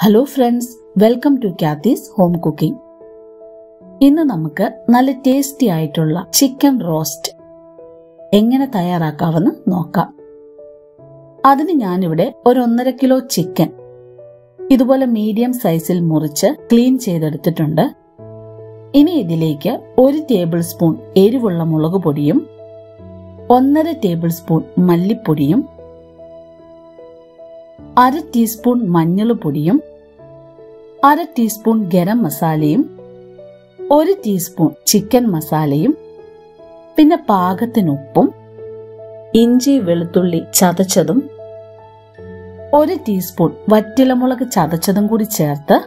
Hello friends, welcome to Kathy's home cooking. ഇന്ന് നമുക്ക് നല്ല ടേസ്റ്റി ആയിട്ടുള്ള ചിക്കൻ റോസ്റ്റ് എങ്ങനെ തയ്യാറാക്കാമെന്ന് നോക്കാം. അതിന് ഞാനിവിടെ ഒരു 1.5 കിലോ ചിക്കൻ ഇതുപോലെ മീഡിയം സൈസിൽ മുറിച്ച് ക്ലീൻ ചെയ്തെടുത്തിട്ടുണ്ട്. ഇനി ഇതിലേക്ക് 1 ടേബിൾ സ്പൂൺ എരിവുള്ള മുളക് പൊടിയും 1.5 ടേബിൾ സ്പൂൺ മല്ലിപ്പൊടിയും 1/2 ടീസ്പൂൺ മഞ്ഞൾപ്പൊടിയും 1/2 ടീസ്പൂൺ ഗരം മസാലയും 1 ടീസ്പൂൺ ചിക്കൻ മസാലയും പിന്നെ പാകത്തിന് ഉപ്പും ഇഞ്ചി വെളുത്തുള്ളി ചതച്ചതും 1 ടീസ്പൂൺ വറ്റൽമുളക് ചതച്ചതും കൂടി ചേർത്ത്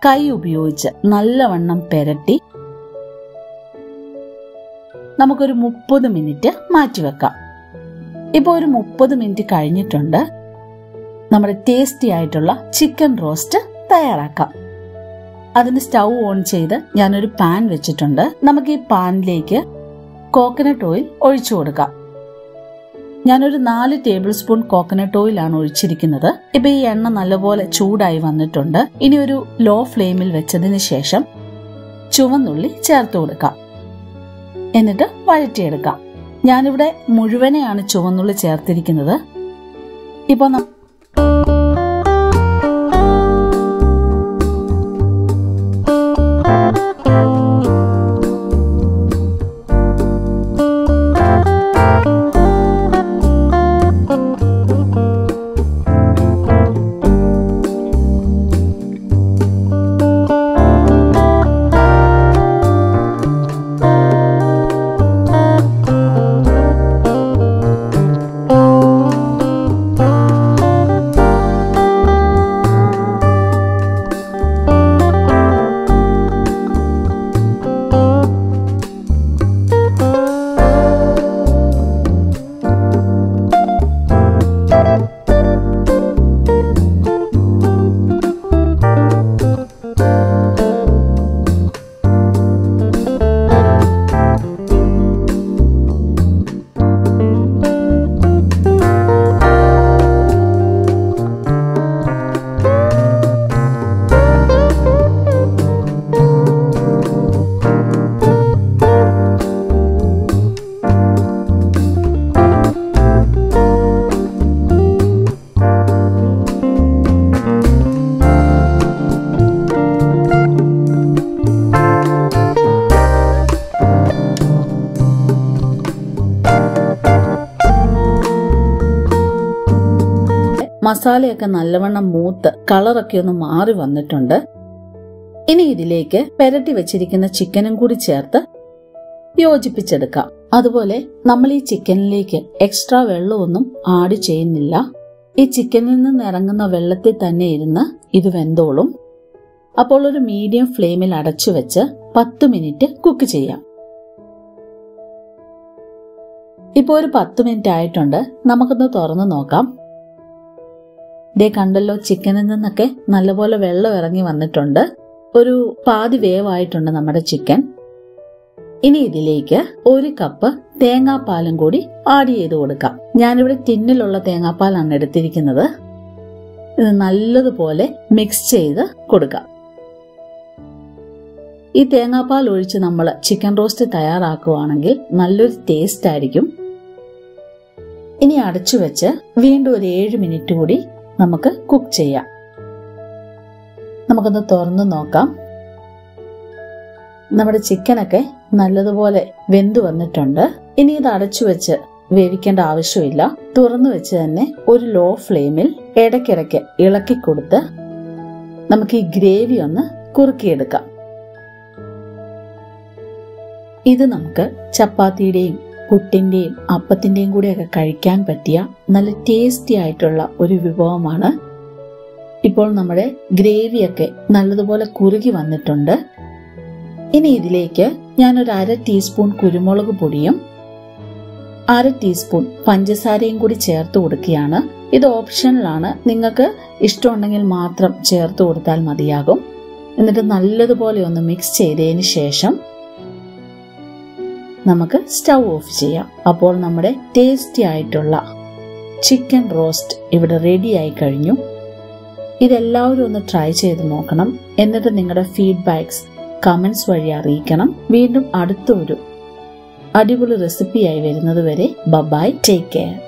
കൈ ഉപയോഗിച്ച് നല്ലവണ്ണം പെരട്ടി നമുക്കൊരു 30 മിനിറ്റ് മാറ്റിവെക്കാം. ഇപ്പോൾ ഒരു 30 മിനിറ്റ് കഴിഞ്ഞിട്ടുണ്ട്. നമ്മുടെ ടേസ്റ്റി ആയിട്ടുള്ള ചിക്കൻ റോസ്റ്റ് തയ്യാറാക്കാം. അതിന് സ്റ്റൗ ഓൺ ചെയ്ത് ഞാനൊരു പാൻ വെച്ചിട്ടുണ്ട്. നമുക്ക് ഈ പാനിലേക്ക് കോക്കനട്ട് ഓയിൽ ഒഴിച്ചു കൊടുക്കാം. ഞാനൊരു 4 ടേബിൾ സ്പൂൺ കോക്കനട്ട് ഓയിലാണ് ഒഴിച്ചിരിക്കുന്നത്. ഇപ്പൊ ഈ എണ്ണ നല്ലപോലെ ചൂടായി വന്നിട്ടുണ്ട്. ഇനി ഒരു ലോ ഫ്ലെയിമിൽ വെച്ചതിന് ശേഷം ചുവന്നുള്ളി ചേർത്ത് കൊടുക്കാം. എന്നിട്ട് വഴറ്റിയെടുക്കാം. ഞാനിവിടെ മുഴുവനെയാണ് ചുവന്നുള്ളി ചേർത്തിരിക്കുന്നത്. ഇപ്പൊ മസാലയൊക്കെ നല്ലവണ്ണം മൂത്ത് കളറൊക്കെ ഒന്ന് മാറി വന്നിട്ടുണ്ട്. ഇനി ഇതിലേക്ക് പെരട്ടി വെച്ചിരിക്കുന്ന ചിക്കനും കൂടി ചേർത്ത് യോജിപ്പിച്ചെടുക്കാം. അതുപോലെ നമ്മൾ ഈ ചിക്കനിലേക്ക് എക്സ്ട്രാ വെള്ളമൊന്നും ആഡ് ചെയ്യുന്നില്ല. ഈ ചിക്കനിൽ നിന്ന് ഇറങ്ങുന്ന വെള്ളത്തിൽ തന്നെ ഇരുന്ന് ഇത് വെന്തോളും. അപ്പോൾ ഒരു മീഡിയം ഫ്ലെയിമിൽ അടച്ചു വെച്ച് 10 മിനിറ്റ് കുക്ക് ചെയ്യാം. ഇപ്പൊ ഒരു 10 മിനിറ്റ് ആയിട്ടുണ്ട്. നമുക്കൊന്ന് തുറന്നു നോക്കാം. ദേ കണ്ടല്ലോ, ചിക്കനിൽ നിന്നൊക്കെ നല്ലപോലെ വെള്ളം ഇറങ്ങി വന്നിട്ടുണ്ട്. ഒരു പാതി വേവായിട്ടുണ്ട് നമ്മുടെ ചിക്കൻ. ഇനി ഇതിലേക്ക് 1 കപ്പ് തേങ്ങാപ്പാലും കൂടി ആഡ് ചെയ്ത് കൊടുക്കാം. ഞാനിവിടെ ടിന്നിലുള്ള തേങ്ങാപ്പാലാണ് എടുത്തിരിക്കുന്നത്. ഇത് നല്ലതുപോലെ മിക്സ് ചെയ്ത് കൊടുക്കാം. ഈ തേങ്ങാപ്പാൽ ഒഴിച്ച് നമ്മൾ ചിക്കൻ റോസ്റ്റ് തയ്യാറാക്കുകയാണെങ്കിൽ നല്ലൊരു ടേസ്റ്റ് ആയിരിക്കും. ഇനി അടച്ചു വെച്ച് വീണ്ടും ഒരു 7 മിനിറ്റ് കൂടി നമുക്ക് കുക്ക് ചെയ്യാം. നമുക്കൊന്ന് തുറന്നു നോക്കാം. നമ്മുടെ ചിക്കനൊക്കെ നല്ലതുപോലെ വെന്തു വന്നിട്ടുണ്ട്. ഇനി ഇത് അടച്ചു വെച്ച് വേവിക്കേണ്ട ആവശ്യമില്ല. തുറന്നു വെച്ച് തന്നെ ഒരു ലോ ഫ്ലെയിമിൽ ഇടയ്ക്കിടയ്ക്ക് ഇളക്കി കൊടുത്ത് നമുക്ക് ഈ ഗ്രേവി ഒന്ന് കുറുക്കിയെടുക്കാം. ഇത് നമുക്ക് ചപ്പാത്തിയുടെയും പുട്ടിന്റെയും അപ്പത്തിന്റെയും കൂടെയൊക്കെ കഴിക്കാൻ പറ്റിയ നല്ല ടേസ്റ്റി ആയിട്ടുള്ള ഒരു വിഭവമാണ്. ഇപ്പോൾ നമ്മുടെ ഗ്രേവിയൊക്കെ നല്ലതുപോലെ കുറുകി വന്നിട്ടുണ്ട്. ഇനി ഇതിലേക്ക് ഞാനൊരു 1/2 ടീസ്പൂൺ കുരുമുളക് പൊടിയും 1/2 ടീസ്പൂൺ പഞ്ചസാരയും കൂടി ചേർത്ത് കൊടുക്കുകയാണ്. ഇത് ഓപ്ഷണലാണ്. നിങ്ങൾക്ക് ഇഷ്ടമുണ്ടെങ്കിൽ മാത്രം ചേർത്ത് കൊടുത്താൽ മതിയാകും. എന്നിട്ട് നല്ലതുപോലെ ഒന്ന് മിക്സ് ചെയ്തതിന് ശേഷം നമുക്ക് സ്റ്റൗ ഓഫ് ചെയ്യാം. അപ്പോൾ നമ്മുടെ ടേസ്റ്റി ആയിട്ടുള്ള ചിക്കൻ റോസ്റ്റ് ഇവിടെ റെഡി ആയി കഴിഞ്ഞു. ഇതെല്ലാവരും ഒന്ന് ട്രൈ ചെയ്ത് നോക്കണം. എന്നിട്ട് നിങ്ങളുടെ ഫീഡ്ബാക്സ് കമന്റ്സ് വഴി അറിയിക്കണം. വീണ്ടും അടുത്തൊരു അടിപൊളി റെസിപ്പിയായി വരുന്നത് വരെ ബൈ, ടേക്ക് കെയർ.